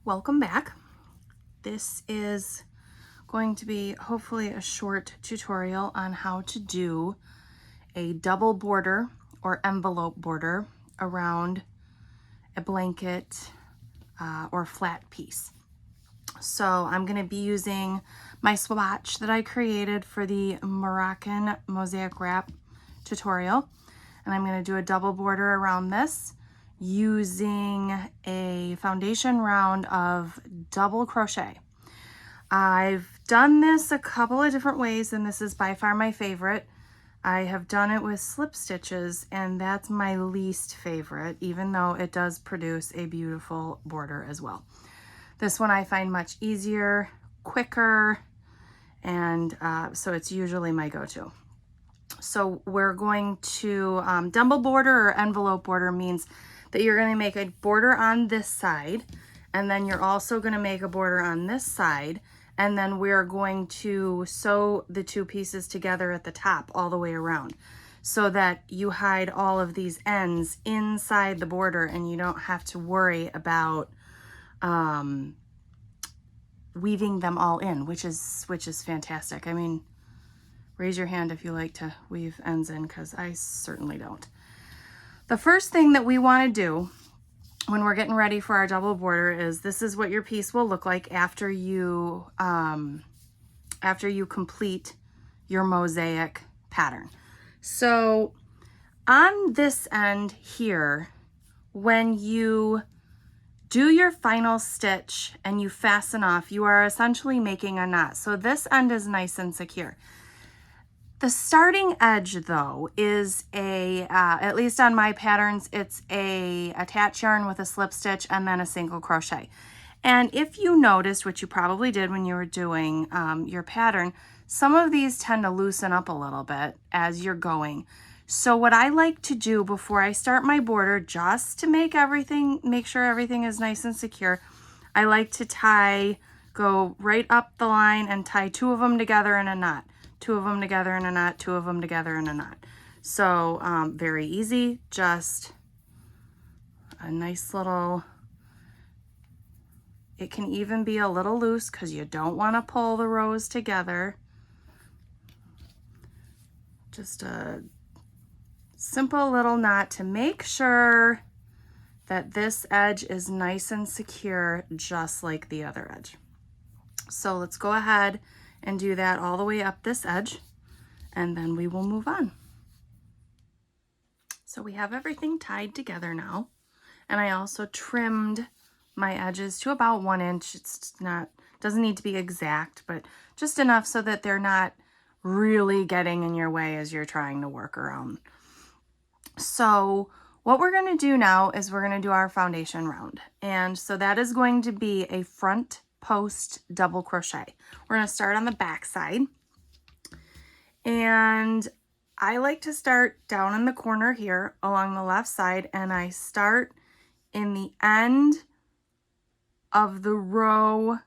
Welcome back. This is going to be hopefully a short tutorial on how to do a double border or envelope border around a blanket or flat piece. So I'm going to be using my swatch that I created for the Moroccan mosaic wrap tutorial, and I'm going to do a double border around this using a foundation round of double crochet. I've done this a couple of different ways, and this is by far my favorite. I have done it with slip stitches, and that's my least favorite, even though it does produce a beautiful border as well. This one I find much easier, quicker, and so it's usually my go-to. So we're going to, double border or envelope border means that you're going to make a border on this side, and then you're also going to make a border on this side, and then we're going to sew the two pieces together at the top all the way around so that you hide all of these ends inside the border and you don't have to worry about weaving them all in, which is fantastic. I mean, raise your hand if you like to weave ends in, because I certainly don't. The first thing that we want to do when we're getting ready for our double border is this is what your piece will look like after you complete your mosaic pattern. So on this end here, when you do your final stitch and you fasten off, you are essentially making a knot. So this end is nice and secure. The starting edge though is at least on my patterns, it's a attach yarn with a slip stitch and then a single crochet. And if you noticed, which you probably did when you were doing your pattern, some of these tend to loosen up a little bit as you're going. So what I like to do before I start my border, just to make sure everything is nice and secure, I like to go right up the line and tie two of them together in a knot. Two of them together in a knot, two of them together in a knot. So very easy, just a nice little, it can even be a little loose because you don't want to pull the rows together. Just a simple little knot to make sure that this edge is nice and secure, just like the other edge. So let's go ahead and do that all the way up this edge, and then we will move on. So we have everything tied together now, and I also trimmed my edges to about 1 inch. Doesn't need to be exact, but just enough so that they're not really getting in your way as you're trying to work around. So what we're going to do now is we're going to do our foundation round, and so that is going to be a front post double crochet. We're going to start on the back side, and I like to start down in the corner here along the left side, and I start in the end of the row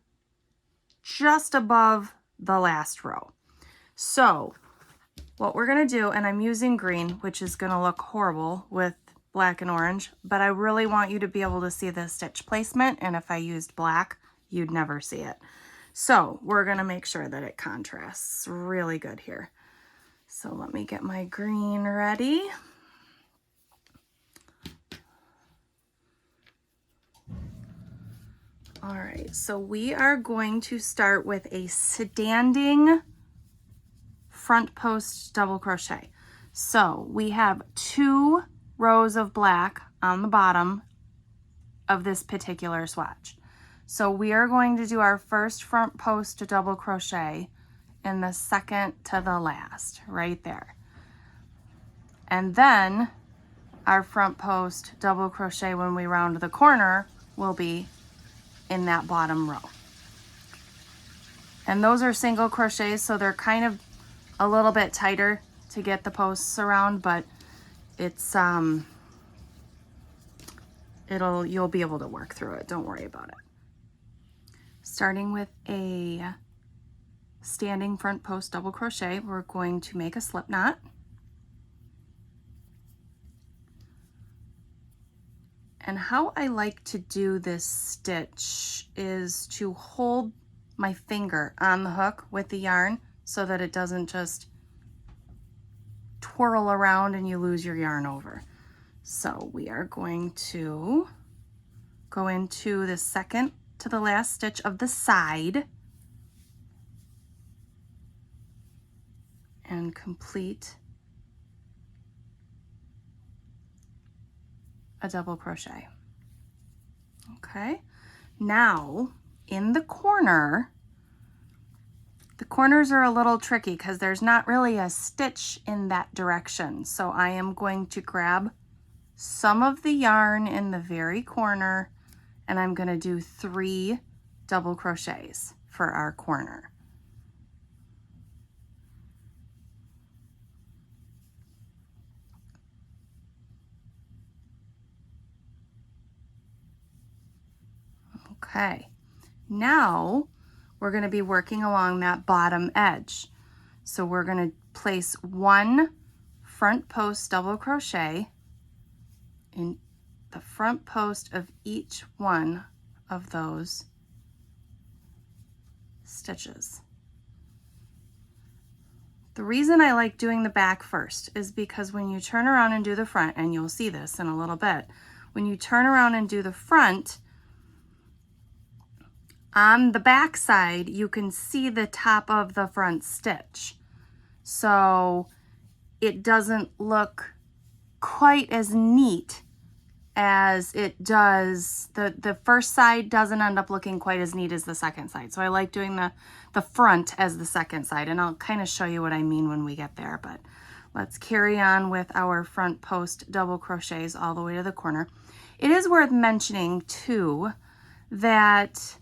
just above the last row. So what we're going to do, and I'm using green, which is going to look horrible with black and orange, but I really want you to be able to see the stitch placement, and if I used black, you'd never see it. So we're going to make sure that it contrasts really good here. So let me get my green ready. All right, so we are going to start with a standing front post double crochet. So we have 2 rows of black on the bottom of this particular swatch. So we are going to do our first front post double crochet in the second to the last, right there. And then our front post double crochet when we round the corner will be in that bottom row. And those are single crochets, so they're kind of a little bit tighter to get the posts around, but it's you'll be able to work through it. Don't worry about it. Starting with a standing front post double crochet, we're going to make a slip knot. And how I like to do this stitch is to hold my finger on the hook with the yarn so that it doesn't just twirl around and you lose your yarn over. So we are going to go into the second to the last stitch of the side and complete a double crochet. Okay, now in the corner, the corners are a little tricky because there's not really a stitch in that direction. So I am going to grab some of the yarn in the very corner and I'm going to do 3 double crochets for our corner. Okay, now we're going to be working along that bottom edge. So we're going to place 1 front post double crochet in the front post of each one of those stitches. The reason I like doing the back first is because when you turn around and do the front, and you'll see this in a little bit, when you turn around and do the front, on the back side, you can see the top of the front stitch. So it doesn't look quite as neat as it does. The first side doesn't end up looking quite as neat as the second side. So I like doing the front as the second side, and I'll kind of show you what I mean when we get there. But let's carry on with our front post double crochets all the way to the corner. It is worth mentioning too that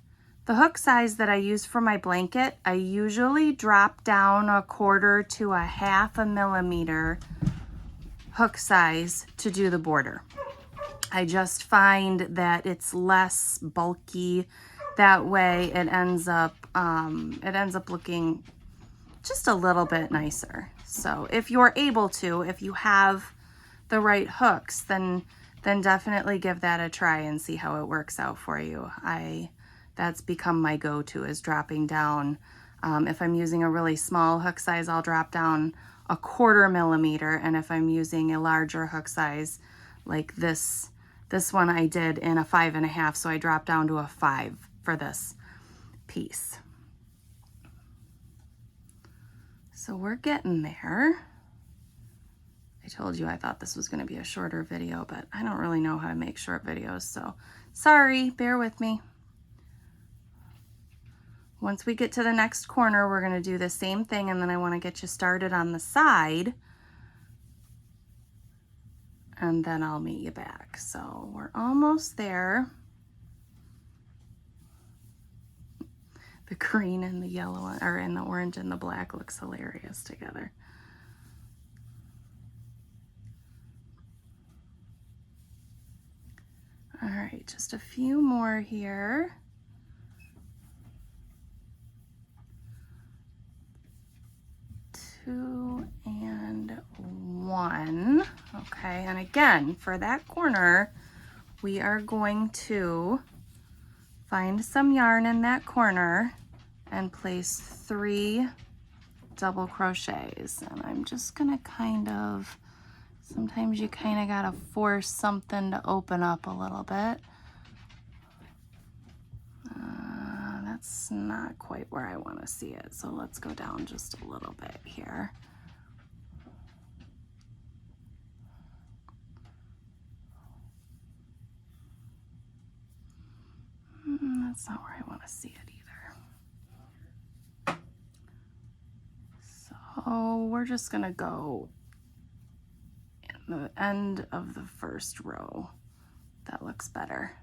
the hook size that I use for my blanket, I usually drop down 1/4 to 1/2 millimeter hook size to do the border. I just find that it's less bulky. That way it ends up looking just a little bit nicer. So if you're able to, if you have the right hooks, then definitely give that a try and see how it works out for you. That's become my go-to, is dropping down. If I'm using a really small hook size, I'll drop down 1/4 millimeter. And if I'm using a larger hook size, like this one I did in a 5.5, so I dropped down to a 5 for this piece. So we're getting there. I told you I thought this was going to be a shorter video, but I don't really know how to make short videos, so sorry, bear with me. Once we get to the next corner, we're going to do the same thing, and then I want to get you started on the side, and then I'll meet you back. So we're almost there. The green and the yellow, or in the orange and the black, looks hilarious together. All right, just a few more here. 2 and 1. Okay, and again, for that corner, we are going to find some yarn in that corner and place 3 double crochets. And I'm just gonna sometimes you kind of gotta force something to open up a little bit. That's not quite where I want to see it, so let's go down just a little bit here. That's not where I want to see it either. So we're just gonna go in the end of the first row. That looks better.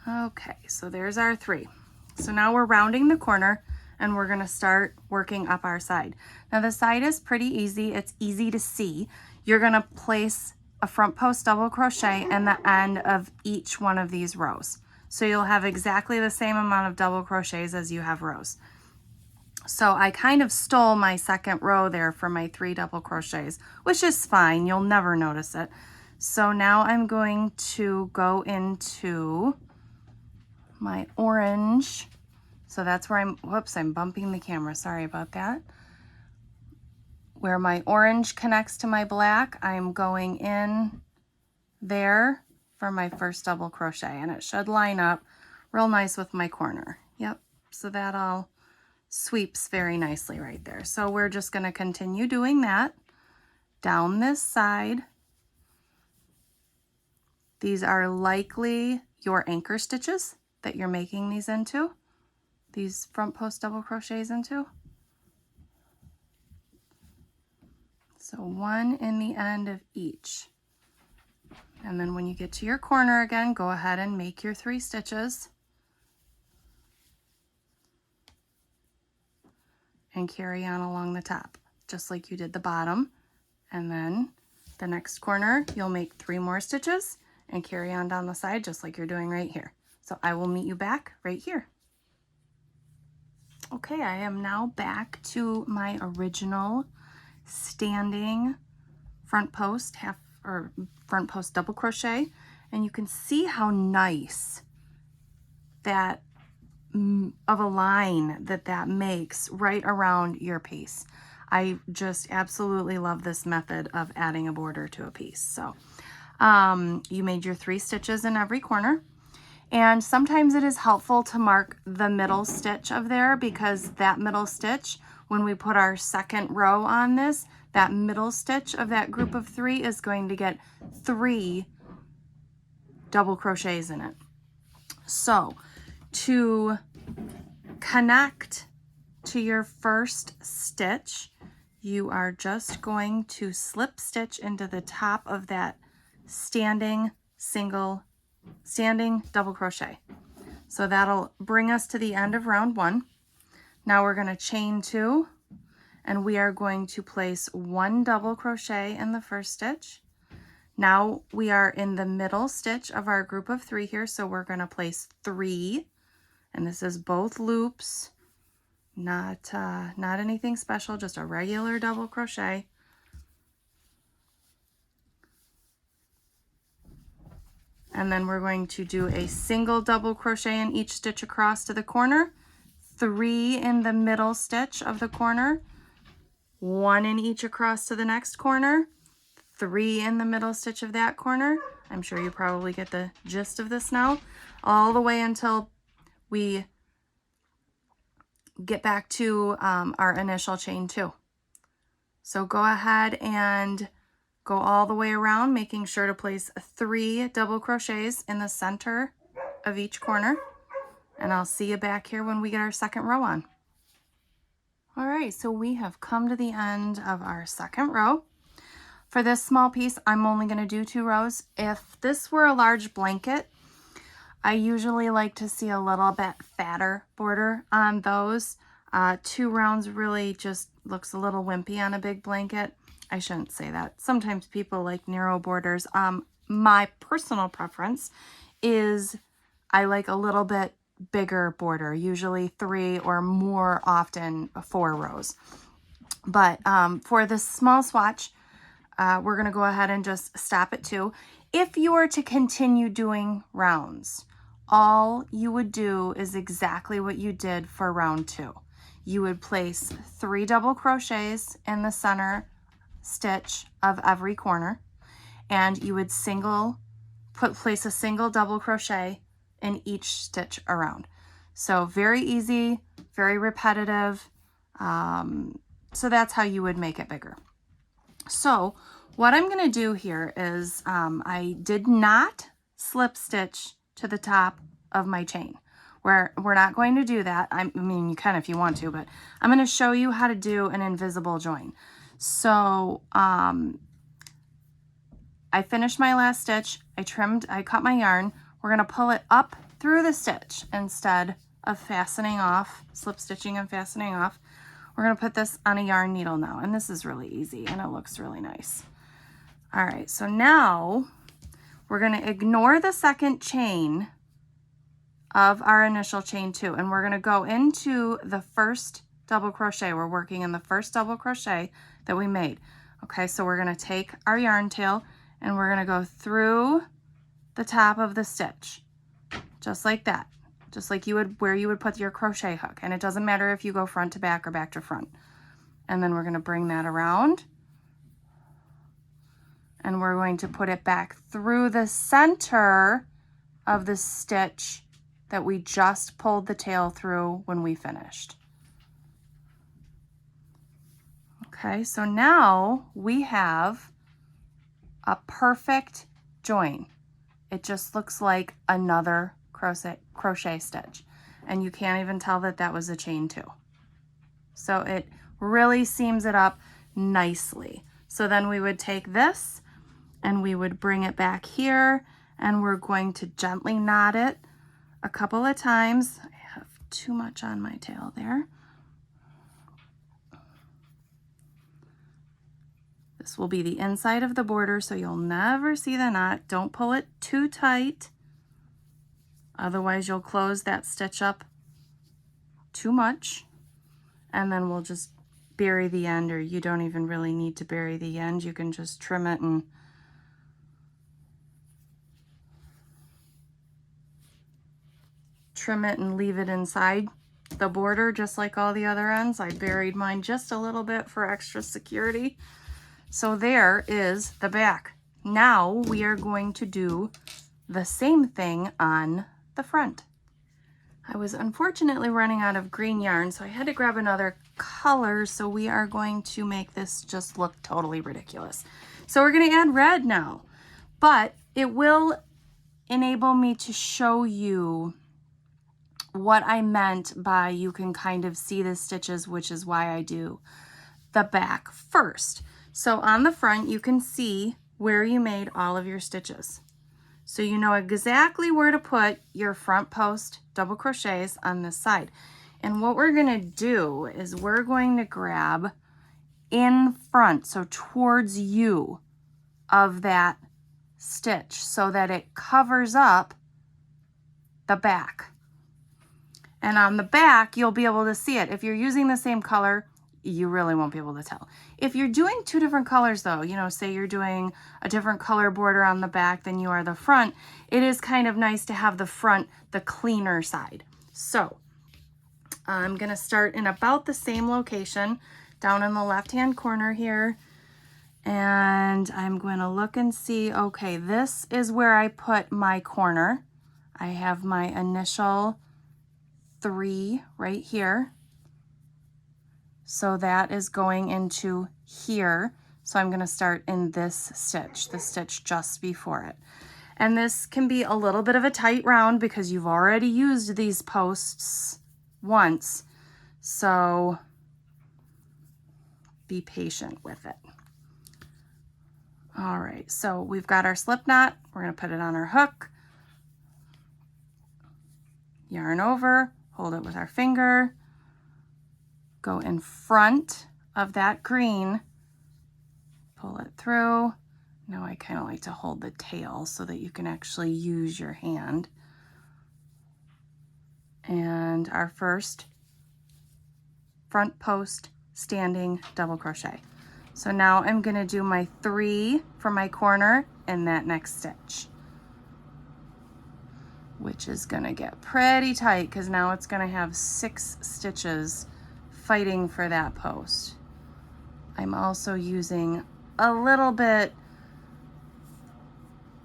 Okay, so there's our 3. So now we're rounding the corner and we're gonna start working up our side. Now the side is pretty easy. It's easy to see. You're gonna place a front post double crochet in the end of each one of these rows. So you'll have exactly the same amount of double crochets as you have rows. So I kind of stole my second row there for my 3 double crochets, which is fine. You'll never notice it. So now I'm going to go into my orange. So that's where whoops, I'm bumping the camera. Sorry about that. Where my orange connects to my black, I'm going in there for my first double crochet, and it should line up real nice with my corner. Yep, so that all sweeps very nicely right there. So we're just going to continue doing that down this side. These are likely your anchor stitches that you're making these into, these front post double crochets into. So 1 in the end of each. And then when you get to your corner again, go ahead and make your 3 stitches. And carry on along the top, just like you did the bottom. And then the next corner, you'll make 3 more stitches and carry on down the side, just like you're doing right here. So I will meet you back right here. Okay, I am now back to my original standing front post front post double crochet, and you can see how nice that of a line that makes right around your piece. I just absolutely love this method of adding a border to a piece. So you made your 3 stitches in every corner, and sometimes it is helpful to mark the middle stitch of there, because that middle stitch, when we put our second row on this, that middle stitch of that group of 3 is going to get 3 double crochets in it. So to connect to your first stitch, you are just going to slip stitch into the top of that standing double crochet. So that'll bring us to the end of round 1. Now we're going to chain 2, and we are going to place 1 double crochet in the first stitch. Now we are in the middle stitch of our group of 3 here, so we're going to place 3, and this is both loops, not anything special, just a regular double crochet. And then we're going to do a single double crochet in each stitch across to the corner, 3 in the middle stitch of the corner, 1 in each across to the next corner, 3 in the middle stitch of that corner. I'm sure you probably get the gist of this now, all the way until we get back to our initial chain 2. So go ahead and go all the way around, making sure to place 3 double crochets in the center of each corner. And I'll see you back here when we get our second row on. All right, so we have come to the end of our second row. For this small piece, I'm only going to do 2 rows. If this were a large blanket, I usually like to see a little bit fatter border on those. 2 rounds really just looks a little wimpy on a big blanket. I shouldn't say that. Sometimes people like narrow borders. My personal preference is I like a little bit bigger border, usually 3 or more often 4 rows. But for this small swatch, we're going to go ahead and just stop at 2. If you were to continue doing rounds, all you would do is exactly what you did for round 2. You would place 3 double crochets in the center stitch of every corner, and you would place a single double crochet in each stitch around. So very easy, very repetitive. So that's how you would make it bigger. So what I'm going to do here is I did not slip stitch to the top of my chain. We're not going to do that. I mean, you can if you want to, but I'm going to show you how to do an invisible join. So I finished my last stitch. I cut my yarn. We're going to pull it up through the stitch instead of fastening off, slip stitching and fastening off. We're going to put this on a yarn needle now, and this is really easy and it looks really nice. All right, so now we're going to ignore the second chain of our initial chain 2, and we're going to go into the first double crochet. We're working in the first double crochet that we made. Okay, so we're gonna take our yarn tail and we're gonna go through the top of the stitch, just like that. Just like you would, where you would put your crochet hook. And it doesn't matter if you go front to back or back to front. And then we're gonna bring that around and we're going to put it back through the center of the stitch that we just pulled the tail through when we finished. Okay, so now we have a perfect join. It just looks like another crochet stitch, and you can't even tell that that was a chain two. So it really seams it up nicely. So then we would take this and we would bring it back here and we're going to gently knot it a couple of times. I have too much on my tail there. This will be the inside of the border, so you'll never see the knot. Don't pull it too tight, otherwise you'll close that stitch up too much. And then we'll just bury the end, or you don't even really need to bury the end. You can just trim it and leave it inside the border just like all the other ends. I buried mine just a little bit for extra security. So there is the back. Now we are going to do the same thing on the front. I was unfortunately running out of green yarn, so I had to grab another color. So we are going to make this just look totally ridiculous. So we're going to add red now, but it will enable me to show you what I meant by you can kind of see the stitches, which is why I do the back first. So on the front, you can see where you made all of your stitches. So you know exactly where to put your front post double crochets on this side. And what we're gonna do is we're going to grab in front, so towards you, of that stitch so that it covers up the back. And on the back, you'll be able to see it. If you're using the same color, you really won't be able to tell. If you're doing two different colors though, you know, say you're doing a different color border on the back than you are the front, it is kind of nice to have the front, the cleaner side. So I'm gonna start in about the same location down in the left-hand corner here. And I'm going to look and see, okay, this is where I put my corner. I have my initial 3 right here. So that is going into here. So I'm going to start in this stitch, the stitch just before it. And this can be a little bit of a tight round because you've already used these posts once. So be patient with it. All right, so we've got our slip knot. We're going to put it on our hook. Yarn over, hold it with our finger. Go in front of that green, pull it through. Now I kind of like to hold the tail so that you can actually use your hand. And our first front post standing double crochet. So now I'm going to do my 3 for my corner in that next stitch, which is going to get pretty tight because now it's going to have 6 stitches fighting for that post. I'm also using a little bit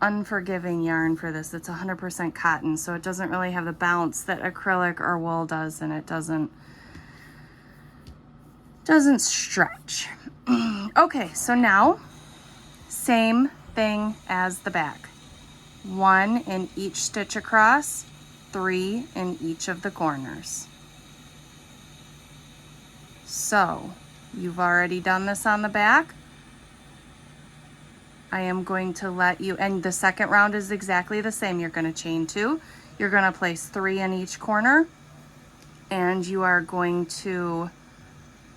unforgiving yarn for this. It's 100% cotton, so it doesn't really have the bounce that acrylic or wool does, and it doesn't stretch. Okay, so now same thing as the back. 1 in each stitch across, 3 in each of the corners. So you've already done this on the back. I am going to let you, and the second round is exactly the same. You're going to chain 2. You're going to place 3 in each corner, and you are going to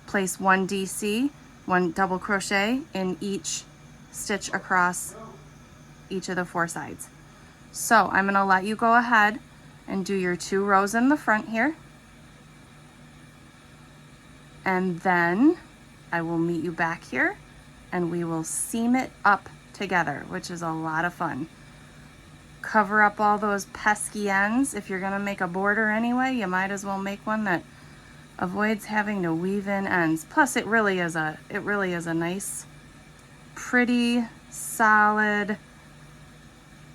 place 1 DC, 1 double crochet in each stitch across each of the 4 sides. So I'm going to let you go ahead and do your 2 rows in the front here. And then I will meet you back here and we will seam it up together, which is a lot of fun. Cover up all those pesky ends. If you're gonna make a border anyway, you might as well make one that avoids having to weave in ends. Plus it really is a nice, pretty, solid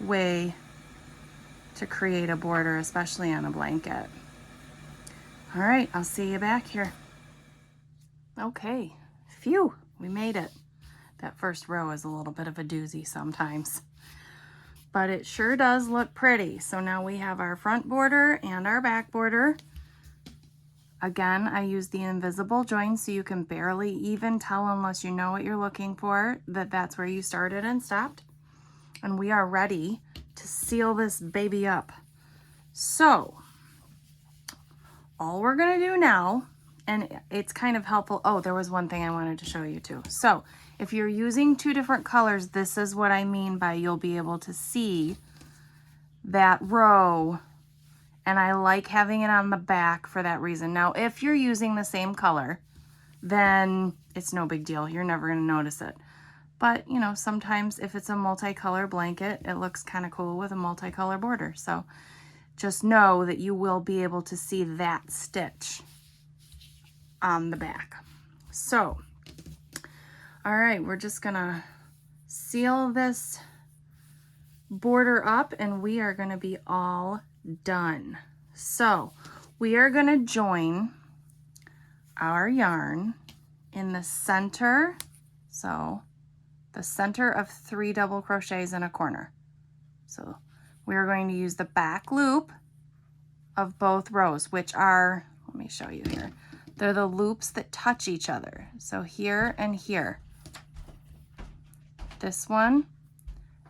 way to create a border, especially on a blanket. All right, I'll see you back here. Okay, phew, we made it. That first row is a little bit of a doozy sometimes, but it sure does look pretty. So now we have our front border and our back border. Again, I use the invisible join so you can barely even tell, unless you know what you're looking for, that that's where you started and stopped. And we are ready to seal this baby up. So all we're gonna do now, and it's kind of helpful. Oh, there was one thing I wanted to show you too. So if you're using two different colors, this is what I mean by you'll be able to see that row. And I like having it on the back for that reason. Now, if you're using the same color, then it's no big deal. You're never gonna notice it. But, you know, sometimes if it's a multicolor blanket, it looks kind of cool with a multicolor border. So just know that you will be able to see that stitch on the back. So, all right, we're just gonna seal this border up and we are gonna be all done. So we are going to join our yarn in the center. So the center of 3 double crochets in a corner. So we are going to use the back loop of both rows, which are, let me show you here. They're the loops that touch each other. So here and here. This one,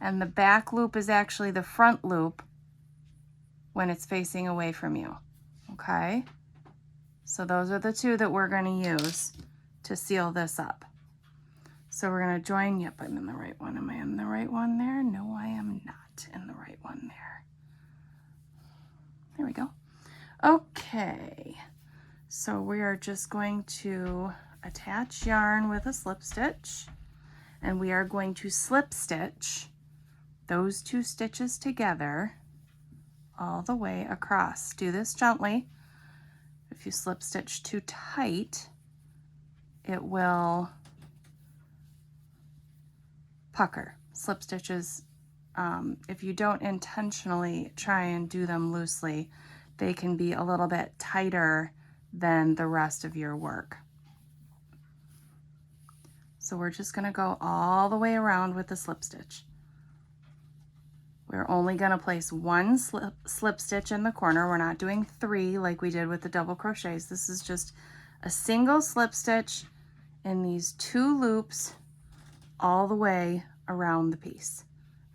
and the back loop is actually the front loop when it's facing away from you, okay? So those are the two that we're gonna use to seal this up. So we're gonna join, yep, I'm in the right one. Am I in the right one there? No, I am not in the right one there. There we go. Okay, so we are just going to attach yarn with a slip stitch, and we are going to slip stitch those 2 stitches together all the way across. Do this gently. If you slip stitch too tight, it will pucker. Slip stitches, if you don't intentionally try and do them loosely, they can be a little bit tighter than the rest of your work. So we're just gonna go all the way around with the slip stitch. We're only going to place 1 slip stitch in the corner. We're not doing 3 like we did with the double crochets. This is just a single slip stitch in these 2 loops all the way around the piece.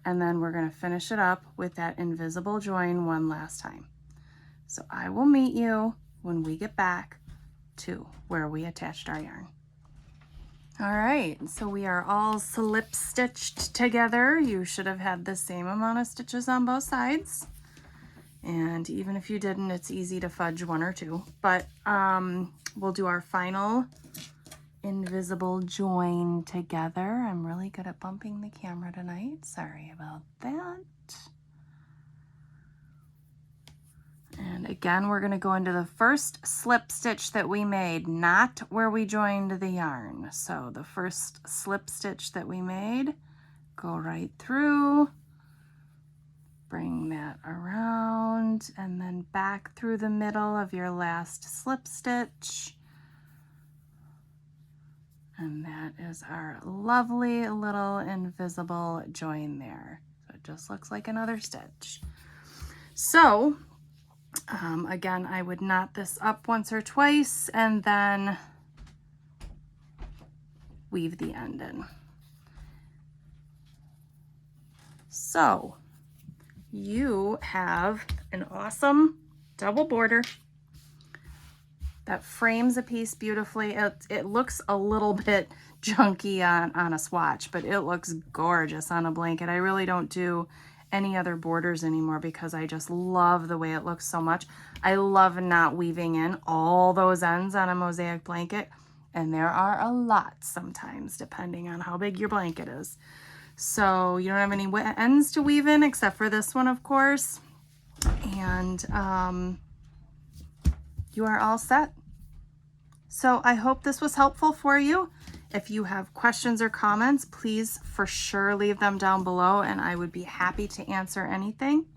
And then we're going to finish it up with that invisible join one last time. So I will meet you when we get back to where we attached our yarn. All right, so we are all slip stitched together. You should have had the same amount of stitches on both sides. And even if you didn't, it's easy to fudge 1 or 2. But we'll do our final invisible join together. I'm really good at bumping the camera tonight. Sorry about that. And again, we're going to go into the first slip stitch that we made, not where we joined the yarn. So the first slip stitch that we made, go right through, bring that around, and then back through the middle of your last slip stitch. And that is our lovely little invisible join there. So it just looks like another stitch. So again, I would knot this up once or twice and then weave the end in. So you have an awesome double border that frames a piece beautifully. It looks a little bit junky on a swatch, but it looks gorgeous on a blanket. I really don't do any other borders anymore because I just love the way it looks so much. I love not weaving in all those ends on a mosaic blanket. And there are a lot sometimes, depending on how big your blanket is. So you don't have any ends to weave in except for this one, of course. And you are all set. So I hope this was helpful for you. If you have questions or comments, please for sure leave them down below and I would be happy to answer anything.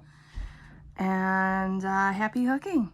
And happy hooking.